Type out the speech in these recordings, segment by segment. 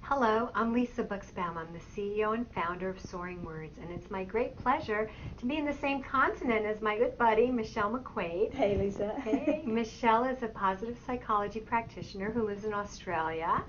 Hello, I'm Lisa Buxbaum. I'm the CEO and founder of Soaring Words, and it's my great pleasure to be in the same continent as my good buddy, Michelle McQuaid. Hey, Lisa. Hey, Michelle is a positive psychology practitioner who lives in Australia,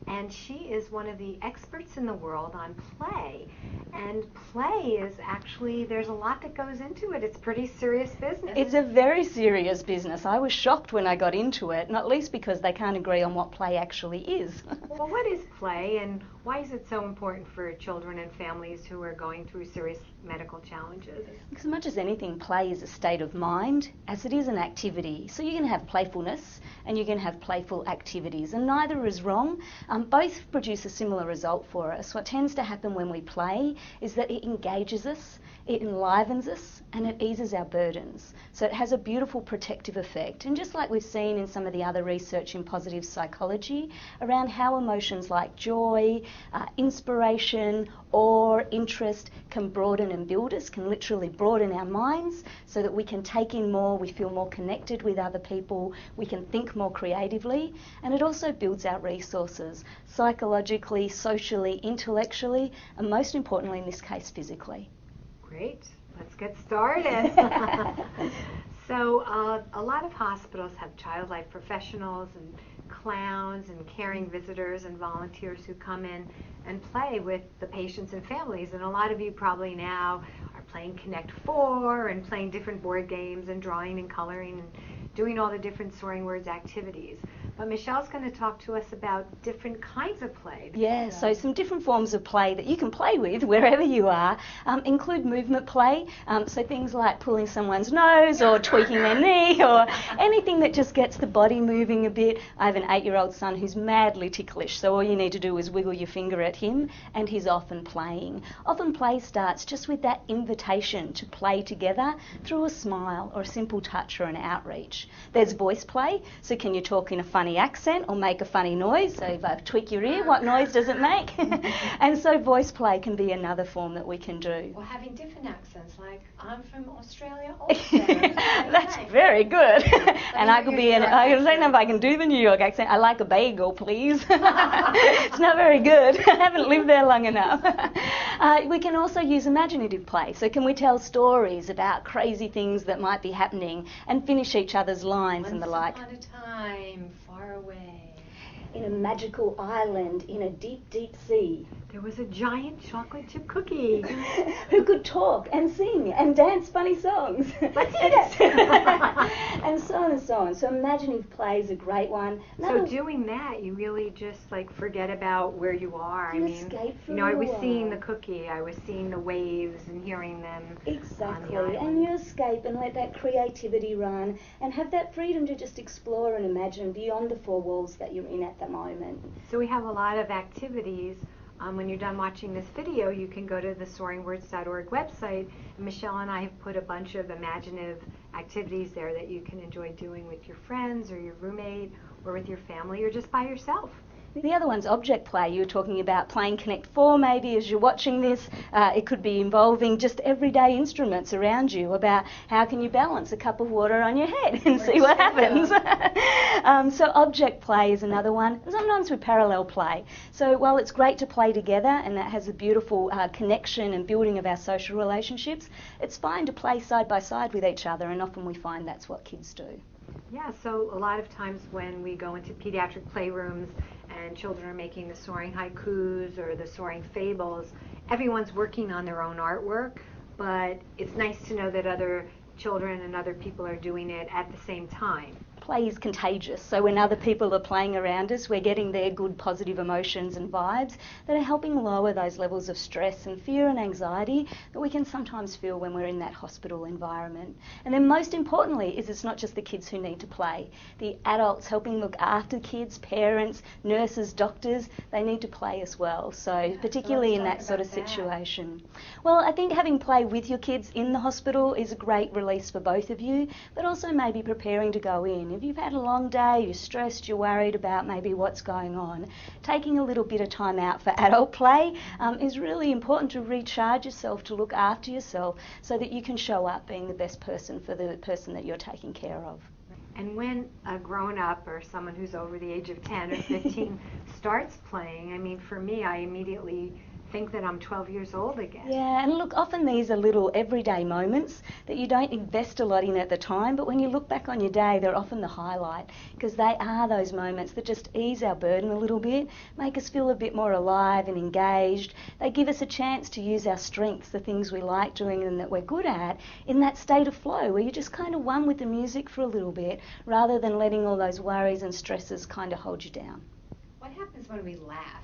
and she is one of the experts in the world on play. And play is actually, there's a lot that goes into it. It's pretty serious business. It's a very serious business. I was shocked when I got into it, not least because they can't agree on what play actually is. Well, what is play, and why is it so important for children and families who are going through serious medical challenges? As much as anything, play is a state of mind, as it is an activity. So you can have playfulness and you can have playful activities, and neither is wrong. Both produce a similar result for us. What tends to happen when we play is that it engages us, it enlivens us, and it eases our burdens. So it has a beautiful protective effect. And just like we've seen in some of the other research in positive psychology around how emotions like joy, inspiration, or interest can broaden and build us, can literally broaden our minds so that we can take in more, we feel more connected with other people, we can think more creatively, and it also builds our resources psychologically, socially, intellectually, and most importantly in this case, physically. Great, let's get started. So a lot of hospitals have child life professionals and clowns and caring visitors and volunteers who come in and play with the patients and families. And a lot of you probably now are playing Connect 4 and playing different board games and drawing and coloring and doing all the different Soaring Words activities. But Michelle's going to talk to us about different kinds of play. Yeah, so some different forms of play that you can play with wherever you are include movement play, so things like pulling someone's nose or tweaking their knee or anything that just gets the body moving a bit. I have an 8-year-old son who's madly ticklish, so all you need to do is wiggle your finger at him and he's off and playing. Often play starts just with that invitation to play together through a smile or a simple touch or an outreach. There's voice play, so can you talk in a funny accent or make a funny noise? So if I tweak your ear, what noise does it make? And so voice play can be another form that we can do. Or having different accents, like I'm from Australia also. That's very good. And I could be I don't know if I can do the New York accent. I like a bagel, please. It's not very good. I haven't lived there long enough. We can also use imaginative play. So can we tell stories about crazy things that might be happening and finish each other's lines and the like? Once upon a time, far away, in a magical island in a deep, deep sea, there was a giant chocolate chip cookie who could talk and sing and dance funny songs. Let's eat it! And so on and so on. So imaginative play is a great one. So doing that, you really just like forget about where you are. You escape from I was seeing the cookie, I was seeing the waves and hearing them. Exactly, and you escape and let that creativity run and have that freedom to just explore and imagine beyond the four walls that you're in at the moment. So we have a lot of activities. When you're done watching this video, you can go to the soaringwords.org website. And Michelle and I have put a bunch of imaginative activities there that you can enjoy doing with your friends or your roommate or with your family or just by yourself. The other one's object play. You were talking about playing Connect 4 maybe as you're watching this. It could be involving just everyday instruments around you about how can you balance a cup of water on your head and see what happens. So object play is another one. Sometimes we parallel play. So while it's great to play together and that has a beautiful connection and building of our social relationships, it's fine to play side by side with each other, and often we find that's what kids do. Yeah, so a lot of times when we go into pediatric playrooms and children are making the soaring haikus or the soaring fables, everyone's working on their own artwork, but it's nice to know that other children and other people are doing it at the same time. Play is contagious, so when other people are playing around us, we're getting their good positive emotions and vibes that are helping lower those levels of stress and fear and anxiety that we can sometimes feel when we're in that hospital environment. And then most importantly is it's not just the kids who need to play. The adults helping look after kids, parents, nurses, doctors, they need to play as well. So particularly in that sort of situation. Well, I think having play with your kids in the hospital is a great release for both of you, but also maybe preparing to go in. If you've had a long day, you're stressed, you're worried about maybe what's going on, taking a little bit of time out for adult play is really important to recharge yourself, to look after yourself so that you can show up being the best person for the person that you're taking care of. And when a grown-up or someone who's over the age of 10 or 15 starts playing, I mean, for me, I immediately think that I'm 12 years old again. Yeah, and look, often these are little everyday moments that you don't invest a lot in at the time, but when you look back on your day, they're often the highlight, because they are those moments that just ease our burden a little bit, make us feel a bit more alive and engaged. They give us a chance to use our strengths, the things we like doing and that we're good at, in that state of flow where you're just kind of one with the music for a little bit, rather than letting all those worries and stresses kind of hold you down. What happens when we laugh?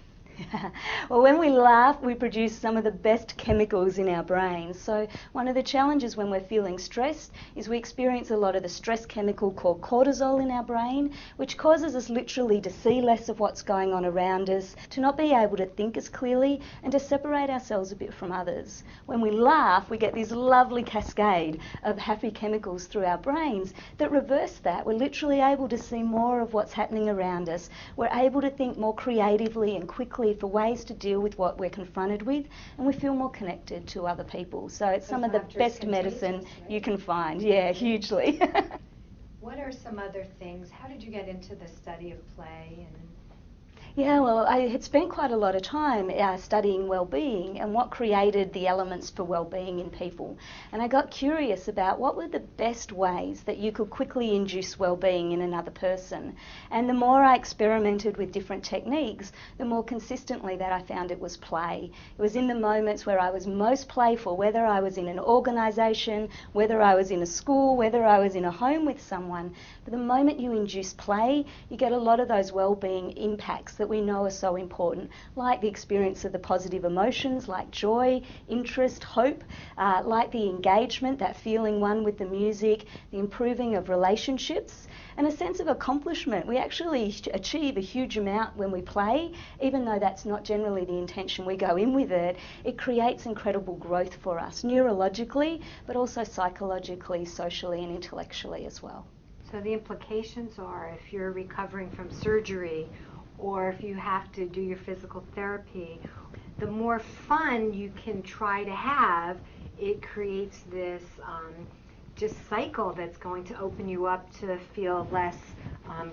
Well, when we laugh, we produce some of the best chemicals in our brains. So one of the challenges when we're feeling stressed is we experience a lot of the stress chemical called cortisol in our brain, which causes us literally to see less of what's going on around us, to not be able to think as clearly, and to separate ourselves a bit from others. When we laugh, we get this lovely cascade of happy chemicals through our brains that reverse that. We're literally able to see more of what's happening around us. We're able to think more creatively and quickly for ways to deal with what we're confronted with, and we feel more connected to other people. So it's some of the best medicine you can find. Yeah, hugely. What are some other things? How did you get into the study of play? And Yeah, well, I had spent quite a lot of time studying well-being and what created the elements for well-being in people. And I got curious about what were the best ways that you could quickly induce well-being in another person. And the more I experimented with different techniques, the more consistently that I found it was play. It was in the moments where I was most playful, whether I was in an organisation, whether I was in a school, whether I was in a home with someone. But the moment you induce play, you get a lot of those well-being impacts that we know are so important, like the experience of the positive emotions like joy, interest, hope, like the engagement, that feeling one with the music, the improving of relationships, and a sense of accomplishment. We actually achieve a huge amount when we play, even though that's not generally the intention we go in with it. It creates incredible growth for us, neurologically, but also psychologically, socially and intellectually as well. so the implications are if you're recovering from surgery or if you have to do your physical therapy, the more fun you can try to have, it creates this just cycle that's going to open you up to feel less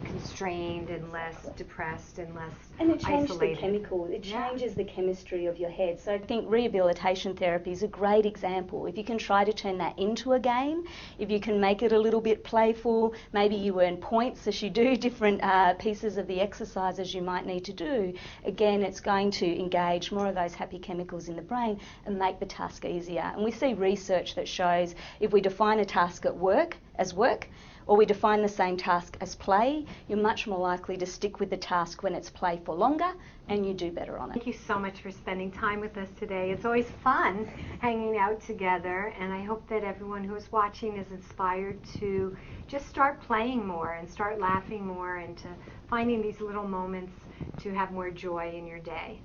constrained and less depressed and less And it changes isolated. the chemical, it changes the chemistry of your head. So I think rehabilitation therapy is a great example. If you can try to turn that into a game, if you can make it a little bit playful, maybe you earn points as you do different pieces of the exercises you might need to do. Again, it's going to engage more of those happy chemicals in the brain and make the task easier. And we see research that shows if we define a task at work as work, or we define the same task as play, you're much more likely to stick with the task when it's play for longer and you do better on it. Thank you so much for spending time with us today. It's always fun hanging out together, and I hope that everyone who is watching is inspired to just start playing more and start laughing more and to finding these little moments to have more joy in your day.